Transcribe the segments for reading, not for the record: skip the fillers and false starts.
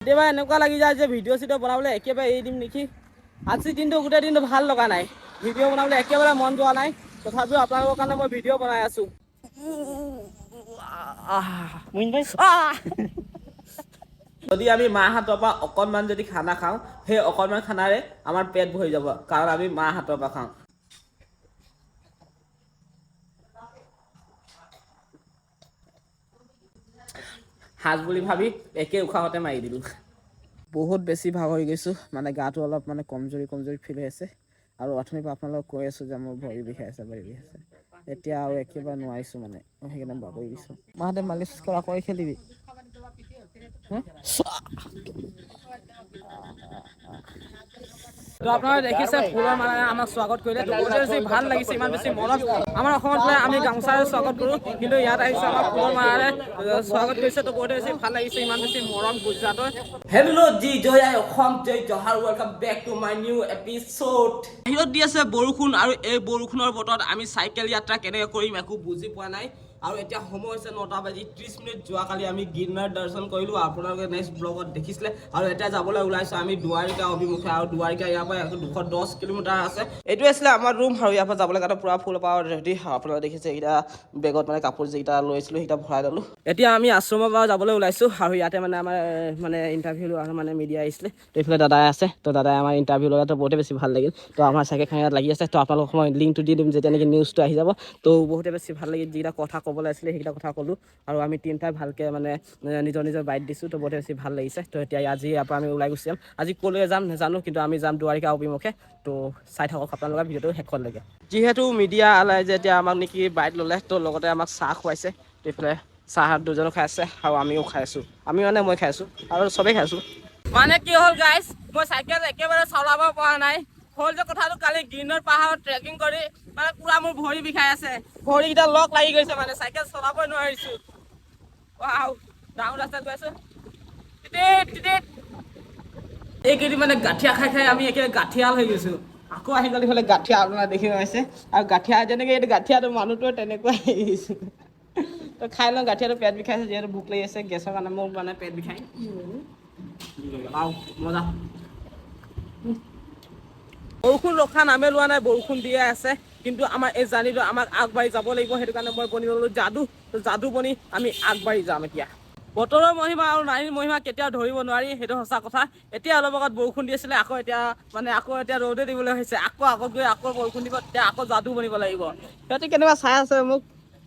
কেতিয়াবা এনেকুৱা লাগি যায় যে ভিডিঅ' চিডিঅ' বনাবলৈ একেবাৰে এৰি দিম নেকি। আজি দিনটো গোটেই দিনটো ভাল লগা নাই, ভিডিঅ' বনাবলৈ একেবাৰে মন যোৱা নাই। তথাপিও আপোনালোকৰ কাৰণে মই ভিডিঅ' বনাই আছো। যদি আমি মাৰ হাতৰ পৰা অকণমান যদি খানা খাওঁ, সেই অকণমান খানাৰে আমাৰ পেট ভৰি যাব, কাৰণ আমি মাৰ হাতৰ পৰা খাওঁ। সাজ বুলি ভাবি একে উশাহতে মাৰি দিলো। বহুত বেছি ভাগৰি গৈছোঁ, মানে গাটো অলপ মানে কমজুৰি ফিল হৈ আছে। আৰু অথনিৰ পৰা আপোনালোকক কৈ আছোঁ যে মোৰ ভৰি বিষাই আছে। এতিয়া আৰু একেবাৰে নোৱাৰিছোঁ মানে, মই সেইকাৰণে বাগৰি দিছোঁ। মাহঁতে মালিচ কৰা কৰি খেলিবি। তো আপোনাৰা দেখিছে ফুলৰ মালাৰে আমাক স্বাগত কৰিলে, তো বহুত বেছি ভাল লাগিছে, ইমান বেছি মৰম। আমাৰ অসমত আমি গামোচাৰে স্বাগত কৰোঁ, কিন্তু ইয়াত আহিছে আমাক ফুলৰ মালাৰে স্বাগত কৰিছে, তো বহুত বেছি ভাল লাগিছে, ইমান বেছি মৰম গুজৰাটৰ। হেল্ল' জি জয় আই অসম, জয় জহাৰ, welcome back to my new episode. বাহিৰত দি আছে বৰষুণ, আৰু এই বৰষুণৰ বতৰত আমি চাইকেল যাত্ৰা কেনেকৈ কৰিম একো বুজি পোৱা নাই। আৰু এতিয়া সময় হৈছে 9:30 যোৱাকালি আমি গিৰনাৰ দৰ্শন কৰিলোঁ, আপোনালোকে নেক্সট ব্লগত দেখিছিলে। আৰু এতিয়া যাবলৈ ওলাইছোঁ আমি দুৱাৰিকা অভিমুখে, আৰু দুৱাৰিকা ইয়াৰ পৰা 210 কিলোমিটাৰ আছে। এইটো আছিলে আমাৰ ৰুম, আৰু ইয়াৰ পৰা যাবলৈ কাৰণে পুৰা ফুল পাৱাৰ ৰেডি। আপোনালোকে দেখিছে এইকেইটা বেগত মানে কাপোৰ যিকেইটা লৈছিলোঁ সেইকেইটা ভৰাই ল'লোঁ। এতিয়া আমি আশ্ৰমৰ পৰা যাবলৈ ওলাইছোঁ, আৰু ইয়াতে মানে আমাৰ মানে ইণ্টাৰভিউ লোৱা মানে মিডিয়া আহিছিলে। তো এইফালে দাদাই আছে, তো দাদাই আমাৰ ইণ্টাৰভিউ ল'লে, তো বহুতে বেছি ভাল লাগিল। তো আমাৰ চাইকেলখন ইয়াত লাগি আছে, তো আপোনালোকক মই লিংকটো দি দিম যেতিয়া নেকি নিউজটো আহি যাব। তো বহুতে বেছি ভাল লাগিল, যিকেইটা কথা ক'বলৈ আছিলে সেইকেইটা কথা ক'লোঁ, আৰু আমি তিনিটাই ভালকৈ মানে নিজৰ বাইট দিছোঁ, তো বহুতে বেছি ভাল লাগিছে। তো এতিয়া আজি ইয়াৰ পৰা আমি ওলাই গুচি যাম। আজি ক'লৈ যাম নাজানো, কিন্তু আমি যাম দুৱাৰিকা অভিমুখে। তো চাই থাকক আপোনালোকে ভিডিঅ'টো শেষলৈকে। যিহেতু মিডিয়া আলাই যে এতিয়া আমাক নেকি বাইট ল'লে, তো লগতে আমাক চাহ খুৱাইছে। তো এইফালে চাহ দুজনো খাই আছে, আৰু আমিও খাই আছোঁ। মই খাই আছোঁ, আৰু চবেই খাই আছোঁ। মানে কি হ'ল গাইজ, মই চাইকেল একেবাৰে চলাব পৰা নাই। হ'ল যে কথাটো, কালি গিৰনাৰ পাহাৰত ট্ৰেকিং কৰি মানে পুৰা মোৰ ভৰি বিষাই আছে, ভৰিকেইটা লগ লাগি গৈছে, মানে চাইকেল চলাবই নোৱাৰিছোঁ। ডাঙৰ ৰাস্তাত গৈ আছোঁ, এইকেইদিন মানে গাঠিয়া খাই আমি একেবাৰে গাঠিয়াল হৈ গৈছোঁ। আকৌ আহি গ'ল ইফালে গাঠিয়া, আপোনাৰ দেখি পাইছে। আৰু গাঠিয়া যেনেকৈ এইটো গাঠিয়াটো মানুহটোৱে তেনেকুৱাই আহিছোঁ। তো খাই লওঁ, গাঠিয়াটো পেট বিষাইছে, যিহেতু ভোক লাগি আছে, গেছৰ কাৰণে মোৰ মানে পেট বিষাই। মজা। বৰষুণ ৰখা নামে লোৱা নাই, বৰষুণ দিয়ে আছে। কিন্তু আমাৰ এই জাৰ্ণিটো আমাক আগবাঢ়ি যাব লাগিব, সেইটো কাৰণে মই বনি ল'লোঁ যাদু বনি আমি আগবাঢ়ি যাম এতিয়া। বতৰৰ মহিমা আৰু নাৰীৰ মহিমা কেতিয়াও ধৰিব নোৱাৰি, সেইটো সঁচা কথা। এতিয়া অলপ আগত বৰষুণ দি আছিলে, আকৌ এতিয়া ৰ'দে দিবলৈ হৈছে। আকৌ গৈ আকৌ বৰষুণ দিব, তেতিয়া আকৌ যাদু বনিব লাগিব। সিহঁতে কেনেকুৱা চাই আছে মোক,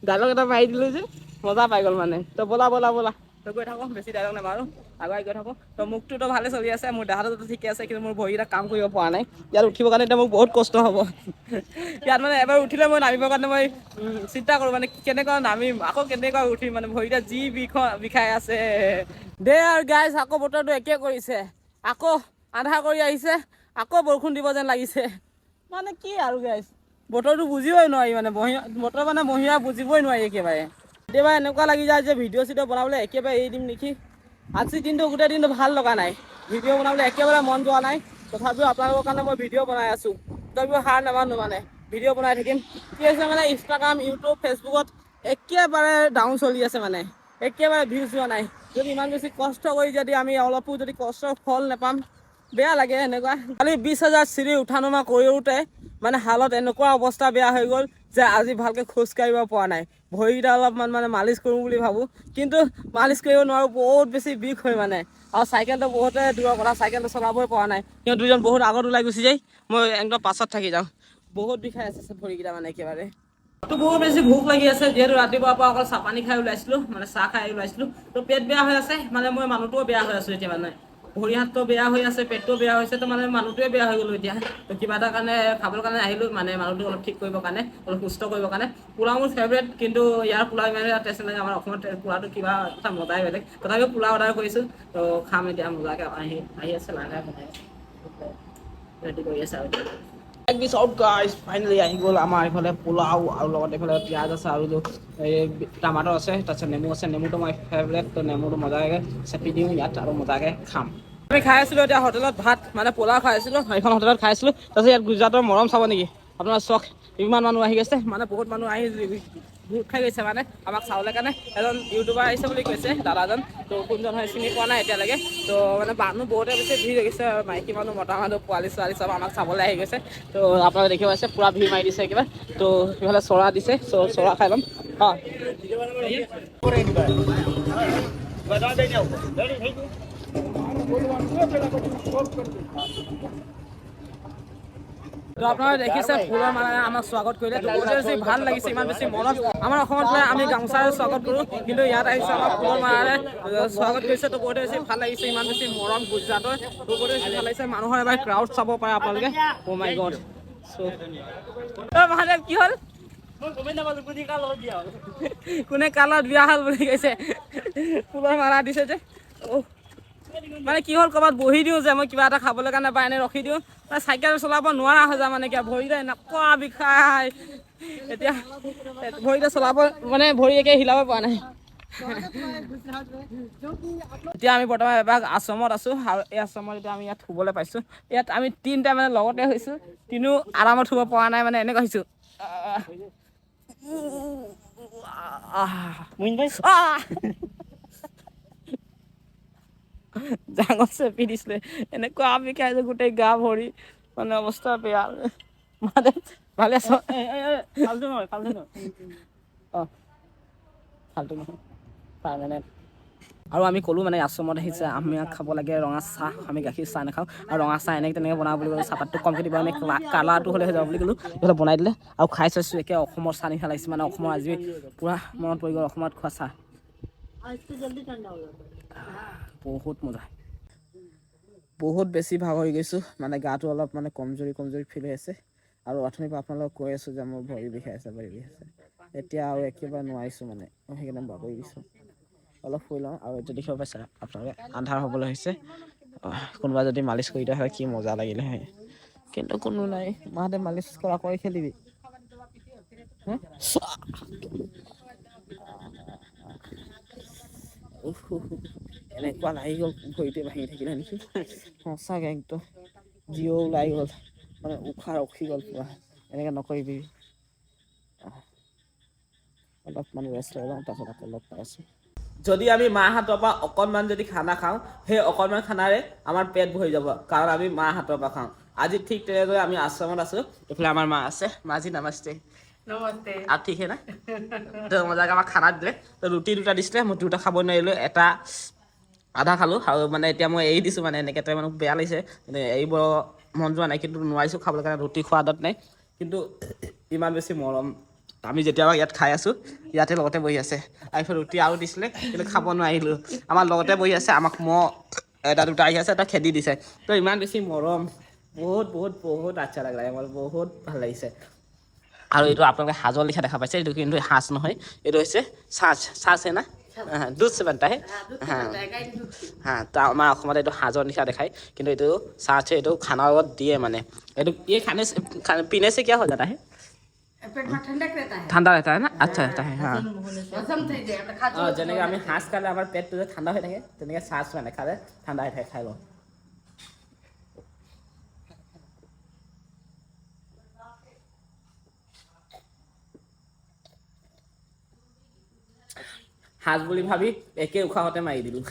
ডাইলগ এটা মাৰি দিলোঁ যে মজা পাই গ'ল মানে। তো ব'লা। তো গৈ থাকোঁ, বেছি ডাইলগ নামাৰোঁ, আগুৱাই গৈ থাকোঁ। তো মুখটোতো ভালে চলি আছে, মোৰ দেহাটোতো ঠিকে আছে, কিন্তু মোৰ ভৰিকেইটা কাম কৰিব পৰা নাই। ইয়াত উঠিবৰ কাৰণে এতিয়া মোক বহুত কষ্ট হ'ব। ইয়াত মানে এবাৰ উঠিলে মই নামিবৰ কাৰণে মই চিন্তা কৰোঁ, মানে কেনেকৈ নামিম, আকৌ কেনেকৈ উঠিম, মানে ভৰিকেইটা যি বিষাই আছে। দে আৰু গাইজ, আকৌ বতৰটো একে কৰিছে, আকৌ আন্ধাৰ কৰি আহিছে, আকৌ বৰষুণ দিব যেন লাগিছে। মানে কি আৰু গাইজ, বতৰটো বুজিবই নোৱাৰি, মানে বতৰ মানে মহিমা বুজিবই নোৱাৰি একেবাৰে। কেতিয়াবা এনেকুৱা লাগি যায় যে ভিডিঅ' চিডিঅ' বনাবলৈ একেবাৰে এৰি দিম নেকি। আজি দিনটো গোটেই দিনটো ভাল লগা নাই, ভিডিঅ' বনাবলৈ একেবাৰে মন যোৱা নাই। তথাপিও আপোনালোকৰ কাৰণে মই ভিডিঅ' বনাই আছোঁ, তথাপিও হাৰ নামানো, মানে ভিডিঅ' বনাই থাকিম। কি হৈছে মানে, ইনষ্টাগ্ৰাম, ইউটিউব, ফেচবুকত একেবাৰে ডাউন চলি আছে, মানে একেবাৰে ভিউজ যোৱা নাই। যদি ইমান বেছি কষ্ট কৰি যদি আমি অলপো যদি কষ্টৰ ফল নাপাম, বেয়া লাগে এনেকুৱা। কালি 20,000 চিৰি উঠা নমা কৰোঁতে মানে হালত এনেকুৱা অৱস্থা বেয়া হৈ গ'ল যে আজি ভালকৈ খোজ কাঢ়িব পৰা নাই। ভৰিকেইটা অলপমান মানে মালিচ কৰোঁ বুলি ভাবোঁ, কিন্তু মালিচ কৰিব নোৱাৰোঁ, বহুত বেছি বিষ হয় মানে। আৰু চাইকেলটো বহুতে দূৰৰ কথা, চাইকেলটো চলাবই পৰা নাই। সিহঁত দুজন বহুত আগত ওলাই গুচি যায়, মই একদম পাছত থাকি যাওঁ। বহুত বিষাই আছে ভৰিকেইটা মানে একেবাৰে। তো বহুত বেছি ভোক লাগি আছে, যিহেতু ৰাতিপুৱাৰ পৰা অকল চাহ পানী খাই ওলাইছিলোঁ, মানে চাহ খাই ওলাইছিলোঁ। তো পেট বেয়া হৈ আছে, মানে মই মানুহটোও বেয়া হৈ আছোঁ এতিয়া, মানে ভৰি হাতটো বেয়া হৈ আছে, পেটটো বেয়া হৈছে, তো মানে মানুহটোৱে বেয়া হৈ গ'লোঁ এতিয়া। তো কিবা এটা কাৰণে খাবৰ কাৰণে আহিলোঁ, মানে মানুহটো অলপ ঠিক কৰিবৰ কাৰণে, অলপ সুস্থ কৰিবৰ কাৰণে। পোলাও মোৰ ফেভৰেট, কিন্তু ইয়াৰ পোলাও ইমান এটা টেষ্ট নালাগে। আমাৰ অসমত পোলাওটো কিবা এটা মজাই বেলেগ। তথাপিও পোলাও অৰ্ডাৰ কৰিছোঁ, তো খাম এতিয়া মজাকৈ। আহি আছে, লাহে বনাই আছে, ৰেডি কৰি আছে আৰু ফাইনেলি আহি গ'ল আমাৰ এইফালে পোলাও, আৰু লগতে এইফালে পিঁয়াজ আছে, আৰু এই টমাটৰ আছে, তাৰপিছত নেমু আছে। নেমুটো মই ফেভৰেট, তো নেমুটো মজাকৈ চেপি দিওঁ ইয়াত, আৰু মজাকৈ খাম। আমি খাই আছিলোঁ এতিয়া হোটেলত ভাত, মানে পোলাও খাই আছিলোঁ, সেইখন হোটেলত খাই আছিলোঁ। তাৰপিছত ইয়াত গুজৰাটৰ মৰম চাব নেকি আপোনাৰ, চখ ইমান মানুহ আহি আছে, মানে বহুত মানুহ আহি ভোট খাই গৈছে মানে আমাক চাবলৈ কাৰণে এজন ইউটিউবাৰ আহিছে বুলি কৈছে দাদাজন তো কোনজন হয় চিনি পোৱা নাই এতিয়ালৈকে তো মানে মানুহ বহুতে বেছি ভিৰ হৈ গৈছে মাইকী মানুহ মতা মানুহ পোৱালি ছোৱালী চব আমাক চাবলৈ আহি গৈছে তো আপোনালোকে দেখিব পাইছে পুৰা ভিৰ মাৰি দিছে কিবা তো সিফালে চৰা দিছে চৰা খাই ল'ম অঁ তো আপোনালোকে দেখিছে ফুলৰ মালাৰে আমাক স্বাগত কৰিলে তো বহুতে বেছি ভাল লাগিছে ইমান বেছি মৰম আমাৰ অসমত আমি গামোচাৰে স্বাগত কৰোঁ কিন্তু ইয়াত আহিছে আমাক ফুলৰ মালাৰে স্বাগত কৰিছে তো বহুতে বেছি ভাল লাগিছে ইমান বেছি মৰম গুজৰাটৰ তো বহুতে বেছি ভাল লাগিছে মানুহৰ এবাৰ ক্ৰাউড চাব পাৰে আপোনালোকে অ' মাই গড চ' মহাদেৱ কি হ'ল কোনে কালত বিয়া হ'ল বুলি কৈছে ফুলৰ মালা দিছে যে মানে কি হ'ল ক'ৰবাত বহি দিওঁ যে মই কিবা এটা খাবলৈ কাৰণে বা এনে ৰখি দিওঁ চাইকেল চলাব নোৱাৰা হৈ যায় মানে কিবা ভৰিৰে এনেকুৱা বিষাই এতিয়া ভৰিৰে চলাব মানে ভৰি একে হিলাব পৰা নাই এতিয়া আমি বৰ্তমান এবাৰ আশ্ৰমত আছোঁ আৰু এই আশ্ৰমত এতিয়া আমি ইয়াত শুবলৈ পাইছোঁ ইয়াত আমি তিনিটা মানে লগতে হৈছোঁ তিনিও আৰামত শুব পৰা নাই মানে এনেকুৱা হৈছোঁ জাঙত চেপি দিছিলে এনেকুৱা বিষাইছে গোটেই গা ভৰি মানে অৱস্থা বেয়া মানে ভালে আছ ফাল্টু নহয় অঁ ফাল্টু নহয় পাৰ্মানেণ্ট আৰু আমি ক'লোঁ মানে আশ্ৰমত আহিছে আমি খাব লাগে ৰঙা চাহ আমি গাখীৰ চাহ নাখাওঁ আৰু ৰঙা চাহ এনেকৈ তেনেকৈ বনাওঁ বুলি ক'লোঁ চাহপাতটো কমকৈ দিব আমি কালাৰটো হ'লে হৈ যাব বুলি ক'লোঁ সিহঁতে বনাই দিলে আৰু খাই চাইছোঁ একে অসমৰ চাহ নিচিনা লাগিছে মানে অসমৰ আজি পূৰা মনত পৰি গ'ল অসমত খোৱা চাহ বহুত মজা বহুত বেছি ভাগৰি গৈছোঁ মানে গাটো অলপ মানে কমজুৰি ফিল হৈ আছে আৰু অথনিৰ পৰা আপোনালোকক কৈ আছোঁ যে মোৰ ভৰি বিষাইছে এতিয়া আৰু একেবাৰে নোৱাৰিছোঁ মানে সেইকাৰণে বাগৰি গৈছোঁ অলপ শুই লওঁ আৰু এইটো দেখিব পাইছে আপোনালোকে আন্ধাৰ হ'বলৈ হৈছে কোনোবা যদি মালিচ কৰি দিয়া হয় কি মজা লাগিলে হয় কিন্তু কোনো নাই মাহঁতে মালিচ কৰা কৰি খেলিবি এনেকুৱা লাগি গ'ল ভৰিতে ভাঙি থাকিলে নেকি সঁচাকৈ একদম জিঅ' ওলাই গ'ল মানে উশাহ ৰখি গ'ল পুৰা এনেকৈ নকৰিবি অলপমান ৰেষ্ট লৈ লওঁ তাৰপিছত আকৌ লগ পাই আছোঁ যদি আমি মাৰ হাতৰ পৰা অকণমান যদি খানা খাওঁ সেই অকণমান খানাৰে আমাৰ পেট ভৰি যাব কাৰণ আমি মাৰ হাতৰ পৰা খাওঁ আজি ঠিক তেনেদৰে আমি আশ্ৰমত আছোঁ এইফালে আমাৰ মা আছে মাজি নমস্তে নমস্তে আৰু ঠিক হে না তো মজাকৈ আমাক খানা দিলে তো ৰুটি দুটা দিছিলে মই দুটা খাব নোৱাৰিলোঁ এটা আধা খালোঁ আৰু মানে এতিয়া মই এৰি দিছোঁ মানে এনেকৈ তই মানে বেয়া লাগিছে এৰিব মন যোৱা নাই কিন্তু নোৱাৰিছোঁ খাবলৈ কাৰণে ৰুটি খোৱা আদত নাই কিন্তু ইমান বেছি মৰম আমি যেতিয়াবা ইয়াত খাই আছোঁ ইয়াতে লগতে বহি আছে আৰু ৰুটি আৰু দিছিলে কিন্তু খাব নোৱাৰিলোঁ আমাৰ লগতে বহি আছে আমাক এটা দুটা আহি আছে এটা খেদি দিছে তো ইমান বেছি মৰম বহুত আচ্ছা লাগিলে মোৰ বহুত ভাল লাগিছে আৰু এইটো আপোনালোকে সাজৰ লিখা দেখা পাইছে এইটো কিন্তু সাজ নহয় এইটো হৈছে চাচ হে না দুধ से बनता है তো আমাৰ অসমত এইটো সাজৰ নিচিনা দেখায় কিন্তু এইটো চাচ এইটো খানাৰ লগত দিয়ে মানে এইটো এই পিনে से क्या हो जाता है पेट में ठंडा रहता है ना अच्छा रहता है हाँ যেনেকৈ আমি সাজ খালে আমাৰ পেটটো যে ঠাণ্ডা হৈ থাকে তেনেকৈ চাচ মানে খালে ঠাণ্ডা হৈ থাকে খাই লওঁ সাজ বুলি ভাবি একে উশাহতে মাৰি দিলোঁ